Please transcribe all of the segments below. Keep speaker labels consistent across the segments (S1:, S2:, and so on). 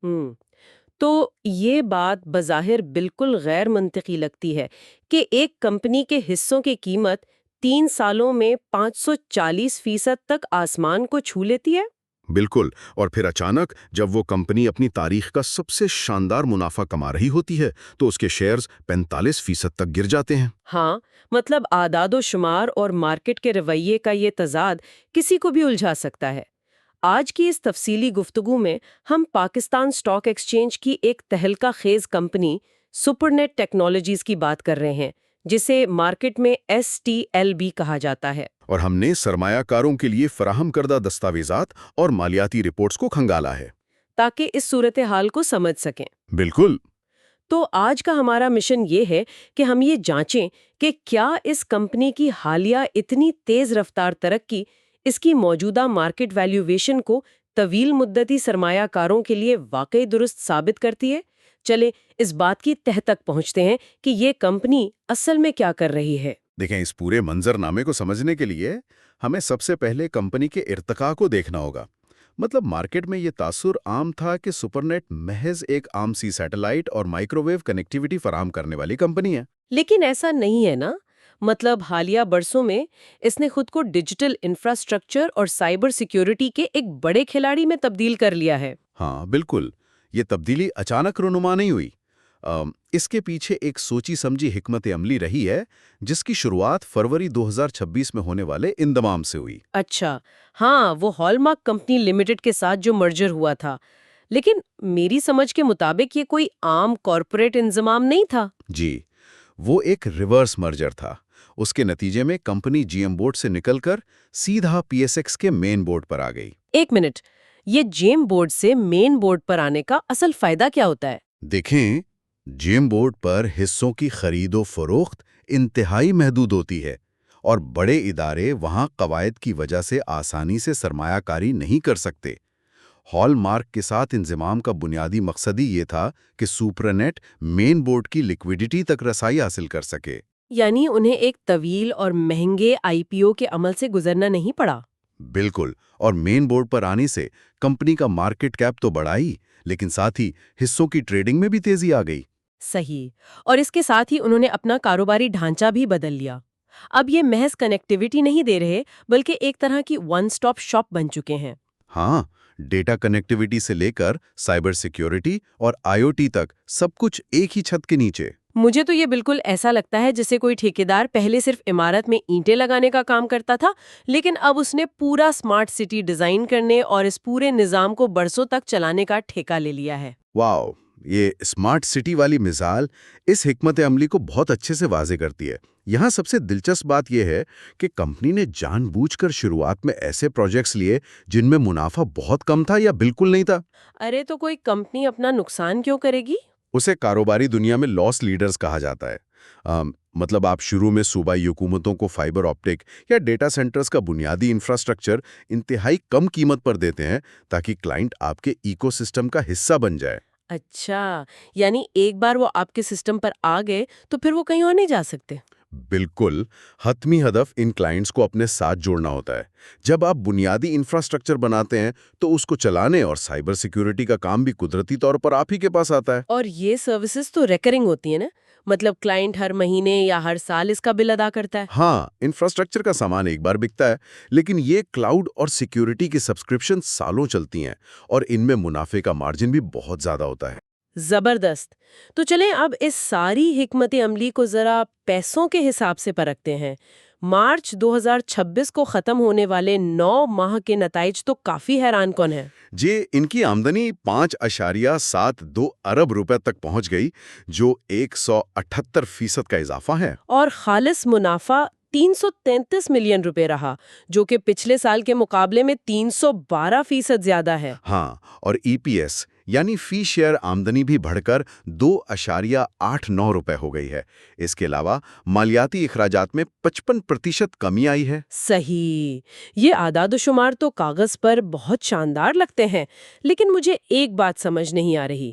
S1: ہوں تو یہ بات بظاہر بالکل غیر منطقی لگتی ہے کہ ایک کمپنی کے حصوں کی قیمت 3 سالوں میں 540% تک آسمان کو چھو لیتی ہے۔
S2: بالکل، اور پھر اچانک جب وہ کمپنی اپنی تاریخ کا سب سے شاندار منافع کما رہی ہوتی ہے تو اس کے شیئرز 45% تک گر جاتے ہیں۔
S1: ہاں، مطلب اعداد و شمار اور مارکیٹ کے رویے کا یہ تضاد کسی کو بھی الجھا سکتا ہے۔ آج کی اس تفصیلی گفتگو میں ہم پاکستان اسٹاک ایکسچینج کی ایک تہلکہ خیز کمپنی سپرنیٹ ٹیکنالوجیز کی بات کر رہے ہیں، جسے مارکیٹ میں STL بھی کہا جاتا ہے۔
S2: اور ہم نے سرمایہ کاروں کے لیے فراہم کردہ دستاویزات اور مالیاتی رپورٹس کو کھنگالا ہے۔
S1: تاکہ اس صورتحال کو سمجھ سکیں۔
S2: بالکل۔
S1: تو آج کا ہمارا مشن یہ ہے کہ ہم یہ جانچیں کہ کیا اس کمپنی کی حالیہ اتنی تیز رفتار ترقی اس کی موجودہ مارکیٹ ویلیویشن کو طویل مدتی سرمایہ کاروں کے لیے واقعی درست ثابت کرتی ہے۔ چلیں اس بات کی تہہ تک پہنچتے ہیں کہ یہ کمپنی اصل میں کیا کر رہی ہے۔
S2: دیکھیں، اس پورے منظرنامے کو سمجھنے کے لیے ہمیں سب سے پہلے کمپنی کے ارتقاء کو دیکھنا ہوگا۔ مطلب مارکیٹ میں یہ تاثر عام تھا کہ سپرنیٹ محض ایک عام سی سیٹلائٹ اور مائکروویو کنیکٹیویٹی فراہم کرنے والی کمپنی ہے۔
S1: لیکن ایسا نہیں ہے نا؟ مطلب حالیہ برسوں میں اس نے خود کو ڈیجیٹل انفراسٹرکچر اور سائبر سیکیورٹی کے ایک بڑے کھلاڑی میں تبدیل کر لیا ہے۔
S2: ہاں بالکل، یہ تبدیلی اچانک رونما نہیں ہوئی۔ اس کے پیچھے ایک سوچی سمجھی حکمت عملی رہی ہے، جس کی شروعات فروری 2026 میں ہونے والے انضمام سے ہوئی۔
S1: اچھا، ہاں، وہ ہال مارک کمپنی لمیٹڈ کے ساتھ جو مرجر ہوا تھا۔ لیکن میری سمجھ کے مطابق یہ کوئی عام کارپوریٹ انضمام نہیں تھا۔
S2: جی، وہ ایک ریورس مرجر تھا۔ اس کے نتیجے میں کمپنی GM بورڈ سے نکل کر سیدھا PSX کے مین بورڈ پر آ گئی۔
S1: ایک منٹ، یہ جیم بورڈ سے مین بورڈ پر آنے کا اصل فائدہ کیا ہوتا ہے؟
S2: دیکھیں، GM بورڈ پر حصوں کی خرید و فروخت انتہائی محدود ہوتی ہے، اور بڑے ادارے وہاں قواعد کی وجہ سے آسانی سے سرمایہ کاری نہیں کر سکتے۔ ہال مارک کے ساتھ انضمام کا بنیادی مقصد ہی یہ تھا کہ سپرنیٹ مین بورڈ کی لیکویڈیٹی تک رسائی حاصل کر سکے۔
S1: یعنی انہیں ایک طویل اور مہنگے IPO کے عمل سے گزرنا نہیں پڑا۔
S2: بالکل، اور مین بورڈ پر آنے سے کمپنی کا مارکیٹ کیپ تو بڑھا ہی، لیکن ساتھ ہی حصوں کی ٹریڈنگ میں بھی تیزی آ گئی۔
S1: صحیح، اور اس کے ساتھ ہی انہوں نے اپنا کاروباری ڈھانچہ بھی بدل لیا۔ اب یہ محض کنیکٹیویٹی نہیں دے رہے، بلکہ ایک طرح کی ون سٹاپ شاپ بن چکے ہیں۔
S2: ہاں، ڈیٹا کنیکٹیویٹی سے لے کر سائبر سیکیورٹی اور IoT تک سب کچھ ایک ہی چھت کے نیچے۔
S1: مجھے تو یہ بالکل ایسا لگتا ہے جیسے کوئی ٹھیکیدار پہلے صرف عمارت میں اینٹیں لگانے کا کام کرتا تھا، لیکن اب اس نے پورا اسمارٹ سٹی ڈیزائن کرنے اور اس پورے نظام کو برسوں تک چلانے کا ٹھیکہ لے لیا ہے۔
S2: واو، یہ اسمارٹ سٹی والی مثال اس حکمت عملی کو بہت اچھے سے واضح کرتی ہے۔ یہاں سب سے دلچسپ بات یہ ہے کہ کمپنی نے جان بوجھ کر شروعات میں ایسے پروجیکٹس لیے جن میں منافع بہت کم تھا یا بالکل نہیں تھا۔
S1: ارے تو کوئی کمپنی اپنا نقصان کیوں کرے گی؟
S2: اسے کاروباری دنیا میں لاس لیڈرز کہا جاتا ہے۔ مطلب آپ شروع میں صوبائی حکومتوں کو فائبر آپٹک یا ڈیٹا سینٹرز کا بنیادی انفراسٹرکچر انتہائی کم قیمت پر دیتے ہیں تاکہ کلائنٹ آپ کے ایکو سسٹم کا حصہ بن جائے۔
S1: اچھا، یعنی ایک بار وہ آپ کے سسٹم پر آ گئے تو پھر وہ کہیں اور نہیں جا سکتے۔
S2: بالکل، حتمی ہدف ان کلائنٹس کو اپنے ساتھ جوڑنا ہوتا ہے۔ جب آپ بنیادی انفراسٹرکچر بناتے ہیں تو اس کو چلانے اور سائبر سیکیورٹی کا کام بھی قدرتی طور پر آپ ہی کے پاس آتا ہے۔
S1: اور یہ سروسز تو ریکرنگ ہوتی ہیں نا؟ مطلب کلائنٹ ہر مہینے یا ہر سال اس کا بل ادا کرتا ہے؟
S2: ہاں، انفراسٹرکچر کا سامان ایک بار بکتا ہے، لیکن یہ کلاؤڈ اور سیکیورٹی کی سبسکرپشن سالوں چلتی ہیں، اور ان میں منافع کا مارجن بھی بہت زیادہ ہوتا ہے۔
S1: زبردست۔ تو چلیں اب اس ساری حکمت عملی کو ذرا پیسوں کے حساب سے پرکھتے ہیں۔ مارچ 2026 کو ختم ہونے والے 9 ماہ کے نتائج تو کافی حیران کن ہیں۔
S2: جی، ان کی آمدنی 5.72 ارب روپے تک پہنچ گئی، جو 178% کا اضافہ ہے۔
S1: اور خالص منافع 333 ملین روپے رہا، جو کہ پچھلے سال کے مقابلے میں 312% زیادہ ہے۔
S2: ہاں، اور EPS یعنی فی شیئر آمدنی بھی بڑھ کر 2.89 روپے ہو گئی ہے۔ اس کے علاوہ مالیاتی اخراجات میں 55% کمی آئی ہے۔
S1: صحیح، یہ اعداد و شمار تو کاغذ پر بہت شاندار لگتے ہیں، لیکن مجھے ایک بات سمجھ نہیں آ رہی۔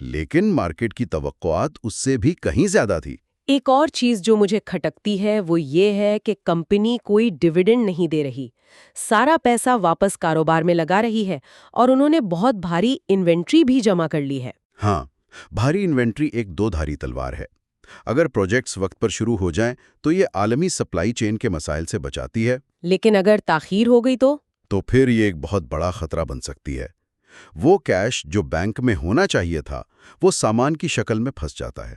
S2: لیکن مارکیٹ کی توقعات اس سے بھی کہیں زیادہ تھی۔
S1: ایک اور چیز جو مجھے کھٹکتی ہے وہ یہ ہے کہ کمپنی کوئی ڈیویڈنڈ نہیں دے رہی، سارا پیسہ واپس کاروبار میں لگا رہی ہے، اور انہوں نے بہت بھاری انوینٹری بھی جمع کر لی ہے۔
S2: ہاں، بھاری انوینٹری ایک دو دھاری تلوار ہے۔ اگر پروجیکٹس وقت پر شروع ہو جائیں تو یہ عالمی سپلائی چین کے مسائل سے بچاتی ہے،
S1: لیکن اگر تاخیر ہو گئی
S2: تو پھر یہ ایک بہت بڑا خطرہ بن سکتی ہے۔ وہ کیش جو بینک میں ہونا چاہیے تھا وہ سامان کی شکل میں پھنس جاتا ہے۔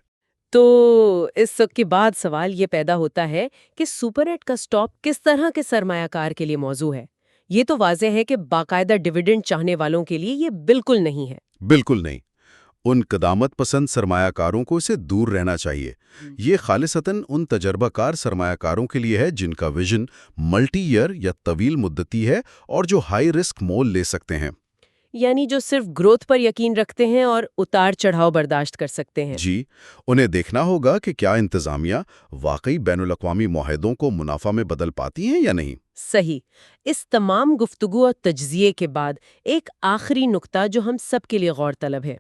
S1: تو اس سب کے بعد سوال یہ پیدا ہوتا ہے کہ سپر ایٹ کا سٹاپ کس طرح کے سرمایہ کار کے لیے موضوع ہے؟ یہ تو واضح ہے کہ باقاعدہ ڈیویڈنڈ چاہنے والوں کے لیے یہ بالکل نہیں ہے۔
S2: بالکل نہیں، ان قدامت پسند سرمایہ کاروں کو اسے دور رہنا چاہیے۔ یہ خالصتاً ان تجربہ کار سرمایہ کاروں کے لیے ہے جن کا ویژن ملٹی ایئر یا طویل مدتی ہے اور جو ہائی رسک مول لے سکتے ہیں۔
S1: یعنی جو صرف گروتھ پر یقین رکھتے ہیں اور اتار چڑھاؤ برداشت کر سکتے ہیں۔
S2: جی، انہیں دیکھنا ہوگا کہ کیا انتظامیہ واقعی بین الاقوامی معاہدوں کو منافع میں بدل پاتی ہیں یا نہیں۔
S1: صحیح۔ اس تمام گفتگو اور تجزیے کے بعد ایک آخری نقطہ جو ہم سب کے لیے غور طلب ہے،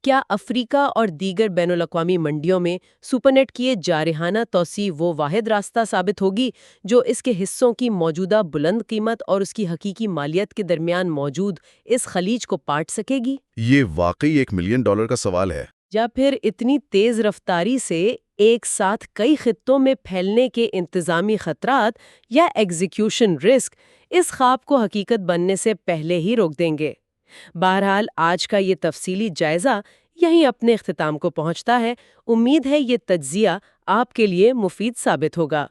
S1: کیا افریقہ اور دیگر بین الاقوامی منڈیوں میں سپرنیٹ کی یہ جارحانہ توسیع وہ واحد راستہ ثابت ہوگی جو اس کے حصوں کی موجودہ بلند قیمت اور اس کی حقیقی مالیت کے درمیان موجود اس خلیج کو پاٹ سکے گی؟
S2: یہ واقعی $1 ملین کا سوال ہے۔
S1: یا پھر اتنی تیز رفتاری سے ایک ساتھ کئی خطوں میں پھیلنے کے انتظامی خطرات یا ایگزیکیوشن رسک اس خواب کو حقیقت بننے سے پہلے ہی روک دیں گے؟ بہرحال آج کا یہ تفصیلی جائزہ یہیں اپنے اختتام کو پہنچتا ہے۔ امید ہے یہ تجزیہ آپ کے لیے مفید ثابت ہوگا۔